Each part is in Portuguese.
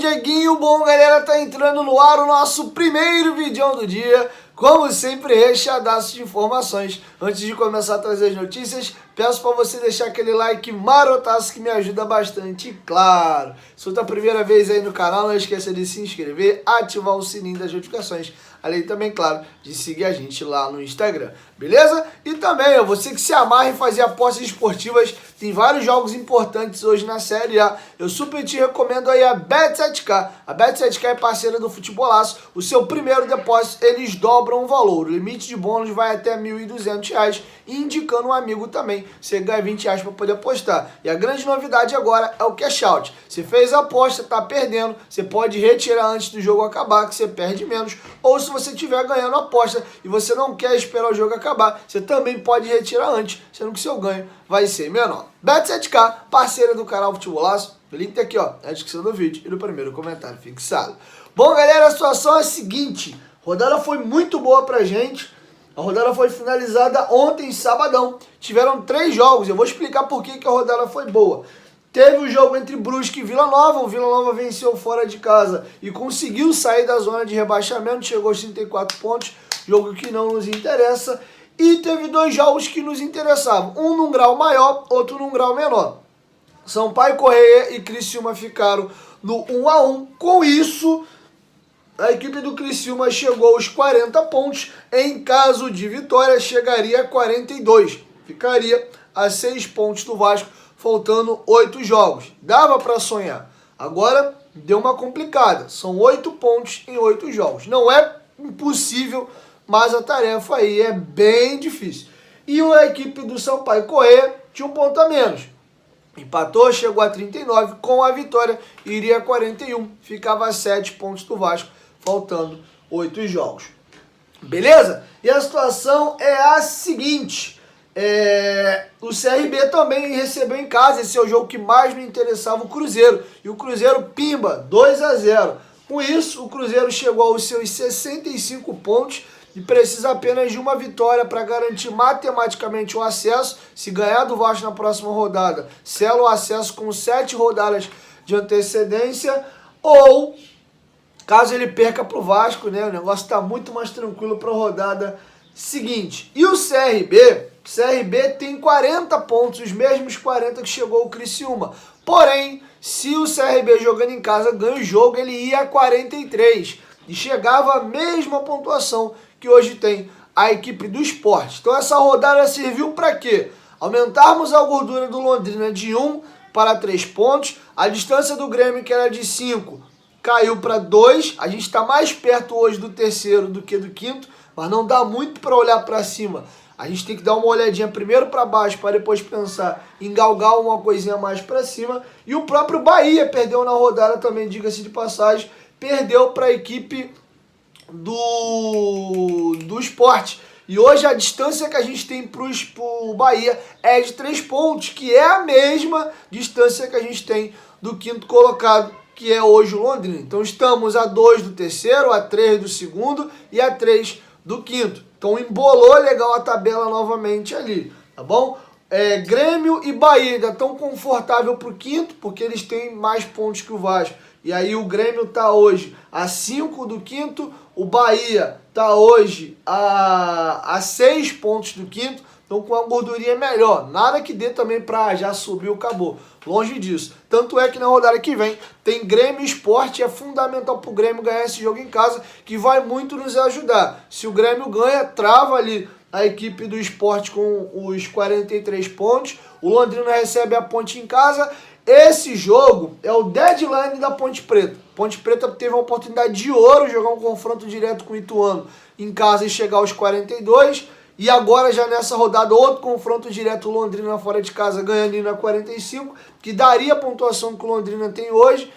Dieguinho, bom galera, tá entrando no ar o nosso primeiro vídeo do dia, como sempre recheadaço de informações. Antes de começar a trazer as notícias, peço para você deixar aquele like marotaço que me ajuda bastante, claro. Se for a primeira vez aí no canal, não esqueça de se inscrever, ativar o sininho das notificações, além também, claro, de seguir a gente lá no Instagram, beleza? E também, você que se amarra em fazer apostas esportivas, tem vários jogos importantes hoje na Série A. Eu super te recomendo aí a Bet7k. A Bet7k é parceira do Futebolaço. O seu primeiro depósito, eles dobram o valor. O limite de bônus vai até R$ 1.200, indicando um amigo também. Você ganha R$ 20 para poder apostar. E a grande novidade agora é o cash out. Você fez a aposta, tá perdendo, você pode retirar antes do jogo acabar, que você perde menos. Ou se você estiver ganhando a aposta e você não quer esperar o jogo acabar, você também pode retirar antes, sendo que seu ganho vai ser menor. Bet7k, parceira do canal Futebolaço. O link tá aqui, ó, na descrição do vídeo e no primeiro comentário fixado. Bom, galera, a situação é a seguinte. A rodada foi muito boa pra gente. A rodada foi finalizada ontem, sabadão. Tiveram 3 jogos. Eu vou explicar por que a rodada foi boa. Teve o jogo entre Brusque e Vila Nova. O Vila Nova venceu fora de casa e conseguiu sair da zona de rebaixamento. Chegou aos 34 pontos. Jogo que não nos interessa. E teve 2 jogos que nos interessavam. Um num grau maior, outro num grau menor. Sampaio Corrêa e Criciúma ficaram no 1-1. Com isso, a equipe do Criciúma chegou aos 40 pontos. Em caso de vitória, chegaria a 42. Ficaria a 6 pontos do Vasco, faltando 8 jogos. Dava para sonhar. Agora, deu uma complicada. São 8 pontos em 8 jogos. Não é impossível, mas a tarefa aí é bem difícil. E a equipe do Sampaio Corrêa tinha um ponto a menos. Empatou, chegou a 39, com a vitória iria a 41, ficava a 7 pontos do Vasco, faltando 8 jogos. Beleza? E a situação é a seguinte, o CRB também recebeu em casa, esse é o jogo que mais me interessava, o Cruzeiro, e o Cruzeiro pimba, 2-0. Com isso, o Cruzeiro chegou aos seus 65 pontos, e precisa apenas de uma vitória para garantir matematicamente o acesso. Se ganhar do Vasco na próxima rodada, sela o acesso com 7 rodadas de antecedência. Ou, caso ele perca para o Vasco, né, o negócio está muito mais tranquilo para a rodada seguinte. E o CRB tem 40 pontos, os mesmos 40 que chegou o Criciúma. Porém, se o CRB jogando em casa ganha o jogo, ele ia a 43 e chegava a mesma pontuação que hoje tem a equipe do Sport. Então essa rodada serviu para quê? Aumentarmos a gordura do Londrina de 1 para 3 pontos. A distância do Grêmio, que era de 5, caiu para 2. A gente está mais perto hoje do terceiro do que do quinto, mas não dá muito para olhar para cima. A gente tem que dar uma olhadinha primeiro para baixo para depois pensar em galgar uma coisinha mais para cima. E o próprio Bahia perdeu na rodada também, diga-se de passagem, perdeu para a equipe do Sport. E hoje a distância que a gente tem para o Bahia é de 3 pontos, que é a mesma distância que a gente tem do quinto colocado, que é hoje o Londrina. Então estamos a 2 do terceiro, a 3 do segundo e a 3 do quinto. Então embolou legal a tabela novamente ali, tá bom? Grêmio e Bahia ainda estão confortável para o quinto, porque eles têm mais pontos que o Vasco. E aí o Grêmio está hoje a 5 do quinto, o Bahia está hoje a 6 pontos do quinto, então com uma gordurinha melhor. Nada que dê também para já subir o acabou, longe disso. Tanto é que na rodada que vem tem Grêmio e Sport, é fundamental para o Grêmio ganhar esse jogo em casa, que vai muito nos ajudar. Se o Grêmio ganha, trava ali a equipe do Sport com os 43 pontos, o Londrina recebe a Ponte em casa. Esse jogo é o deadline da Ponte Preta. Ponte Preta teve uma oportunidade de ouro, jogar um confronto direto com o Ituano em casa e chegar aos 42. E agora já nessa rodada outro confronto direto, Londrina fora de casa ganhando na 45, que daria a pontuação que o Londrina tem hoje,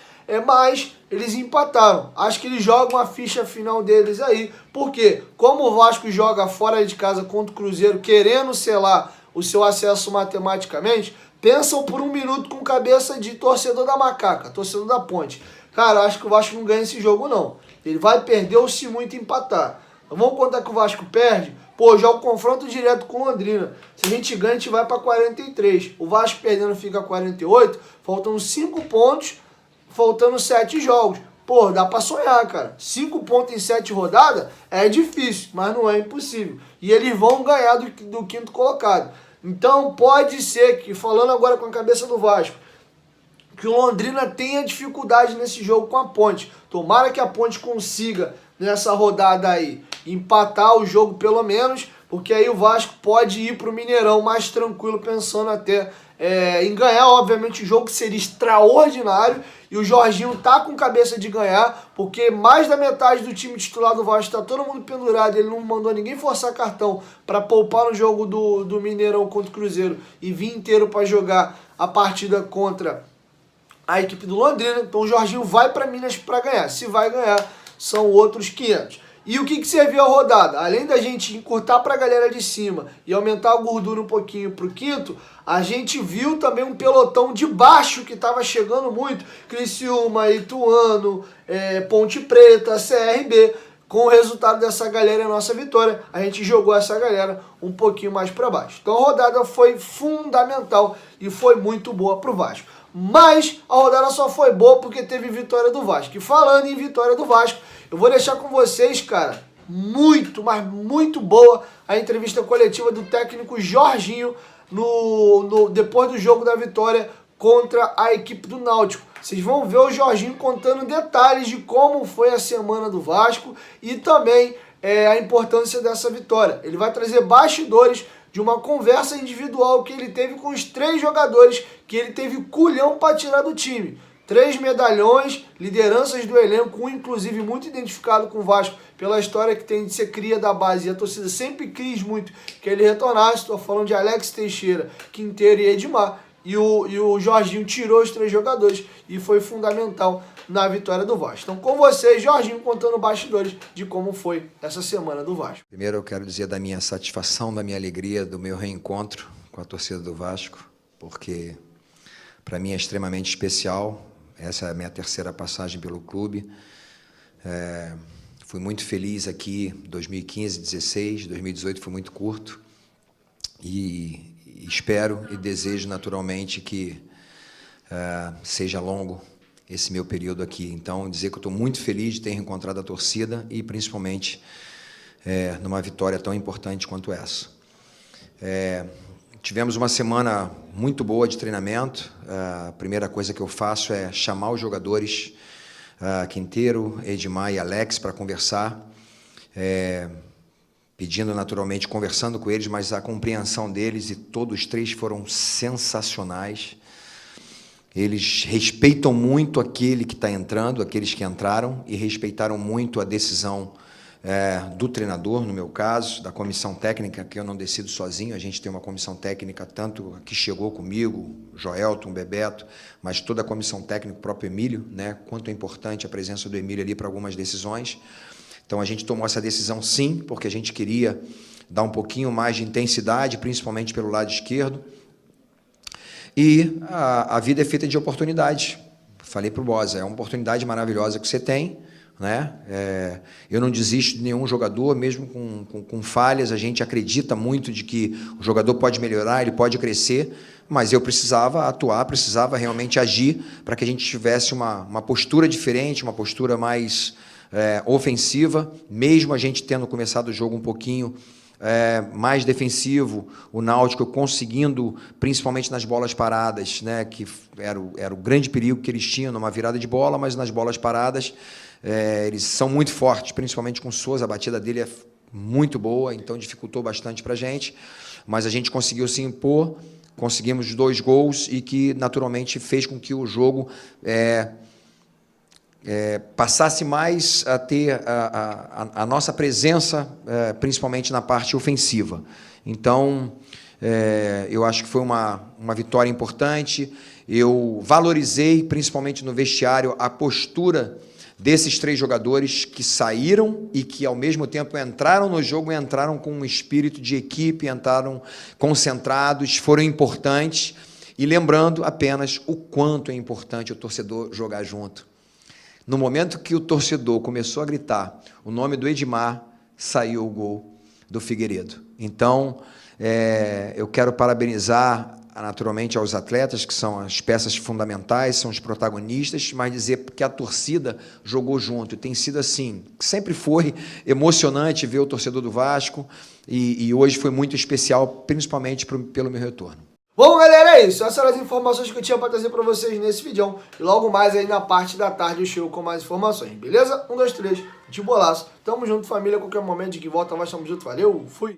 mas eles empataram. Acho que eles jogam a ficha final deles aí, porque como o Vasco joga fora de casa contra o Cruzeiro, querendo selar o seu acesso matematicamente, pensam por um minuto com cabeça de torcedor da Macaca, torcedor da Ponte. Cara, acho que o Vasco não ganha esse jogo, não. Ele vai perder ou se muito empatar. Então, vamos contar que o Vasco perde? Pô, já o confronto direto com o Londrina. Se a gente ganha, a gente vai para 43. O Vasco perdendo fica 48. Faltam 5 pontos. faltando 7 jogos. Pô, dá pra sonhar, cara. 5 pontos em 7 rodadas é difícil, mas não é impossível. E eles vão ganhar do quinto colocado. Então pode ser que, falando agora com a cabeça do Vasco, que o Londrina tenha dificuldade nesse jogo com a Ponte. Tomara que a Ponte consiga, nessa rodada aí, empatar o jogo pelo menos, porque aí o Vasco pode ir pro Mineirão mais tranquilo, pensando até em ganhar, obviamente, o jogo que seria extraordinário, e o Jorginho tá com cabeça de ganhar, porque mais da metade do time titular do Vasco tá todo mundo pendurado, ele não mandou ninguém forçar cartão para poupar no jogo do Mineirão contra o Cruzeiro e vir inteiro para jogar a partida contra a equipe do Londrina. Então o Jorginho vai para Minas para ganhar. Se vai ganhar, são outros 500. E o que serviu a rodada? Além da gente encurtar para a galera de cima e aumentar a gordura um pouquinho para o quinto, a gente viu também um pelotão de baixo que estava chegando muito. Criciúma, Ituano, Ponte Preta, CRB. Com o resultado dessa galera e a nossa vitória, a gente jogou essa galera um pouquinho mais para baixo. Então a rodada foi fundamental e foi muito boa para o Vasco. Mas a rodada só foi boa porque teve vitória do Vasco. E falando em vitória do Vasco, eu vou deixar com vocês, cara, muito, mas muito boa a entrevista coletiva do técnico Jorginho depois do jogo da vitória contra a equipe do Náutico. Vocês vão ver o Jorginho contando detalhes de como foi a semana do Vasco e também a importância dessa vitória. Ele vai trazer bastidores de uma conversa individual que ele teve com os 3 jogadores que ele teve culhão para tirar do time. 3 medalhões, lideranças do elenco, um inclusive muito identificado com o Vasco pela história que tem de ser cria da base. E a torcida sempre quis muito que ele retornasse. Estou falando de Alex Teixeira, Quinteiro e Edmar. E o Jorginho tirou os 3 jogadores e foi fundamental na vitória do Vasco. Então, com vocês, Jorginho contando bastidores de como foi essa semana do Vasco. Primeiro eu quero dizer da minha satisfação, da minha alegria, do meu reencontro com a torcida do Vasco, porque para mim é extremamente especial. Essa é a minha 3ª passagem pelo clube. Fui muito feliz aqui em 2015, 2016, 2018 foi muito curto. E espero e desejo naturalmente que seja longo esse meu período aqui. Então, dizer que eu estou muito feliz de ter reencontrado a torcida e principalmente numa vitória tão importante quanto essa. Tivemos uma semana muito boa de treinamento. A primeira coisa que eu faço é chamar os jogadores, Quinteiro, Edmar e Alex, para conversar, pedindo naturalmente, conversando com eles, mas a compreensão deles, e todos os 3 foram sensacionais. Eles respeitam muito aquele que está entrando, aqueles que entraram, e respeitaram muito a decisão do treinador, no meu caso, da comissão técnica, que eu não decido sozinho. A gente tem uma comissão técnica, tanto que chegou comigo, Joelton, Bebeto, mas toda a comissão técnica, o próprio Emílio, né? Quanto é importante a presença do Emílio ali para algumas decisões. Então a gente tomou essa decisão sim, porque a gente queria dar um pouquinho mais de intensidade, principalmente pelo lado esquerdo. E a vida é feita de oportunidades. Falei para o Bosa, é uma oportunidade maravilhosa que você tem, né? Eu não desisto de nenhum jogador, mesmo com falhas. A gente acredita muito de que o jogador pode melhorar, ele pode crescer, mas eu precisava atuar, precisava realmente agir para que a gente tivesse uma postura diferente, uma postura mais ofensiva, mesmo a gente tendo começado o jogo um pouquinho mais defensivo, o Náutico conseguindo, principalmente nas bolas paradas, né, que era o grande perigo que eles tinham numa virada de bola, mas nas bolas paradas eles são muito fortes, principalmente com o Souza, a batida dele é muito boa, então dificultou bastante para a gente, mas a gente conseguiu se impor, conseguimos 2 gols e que naturalmente fez com que o jogo passasse mais a ter a nossa presença, principalmente na parte ofensiva. Então, eu acho que foi uma vitória importante. Eu valorizei, principalmente no vestiário, a postura desses 3 jogadores que saíram e que, ao mesmo tempo, entraram no jogo, entraram com um espírito de equipe, entraram concentrados, foram importantes. E lembrando apenas o quanto é importante o torcedor jogar junto. No momento que o torcedor começou a gritar o nome do Edmar, saiu o gol do Figueiredo. Então, eu quero parabenizar naturalmente aos atletas, que são as peças fundamentais, são os protagonistas, mas dizer que a torcida jogou junto. E tem sido assim, sempre foi emocionante ver o torcedor do Vasco, e hoje foi muito especial, principalmente pelo meu retorno. Bom, galera, é isso. Essas eram as informações que eu tinha para trazer para vocês nesse vídeo. E logo mais aí na parte da tarde eu chego com mais informações, beleza? 1, 2, 3, de bolaço. Tamo junto, família. A qualquer momento de que volta, nós estamos juntos. Valeu, fui!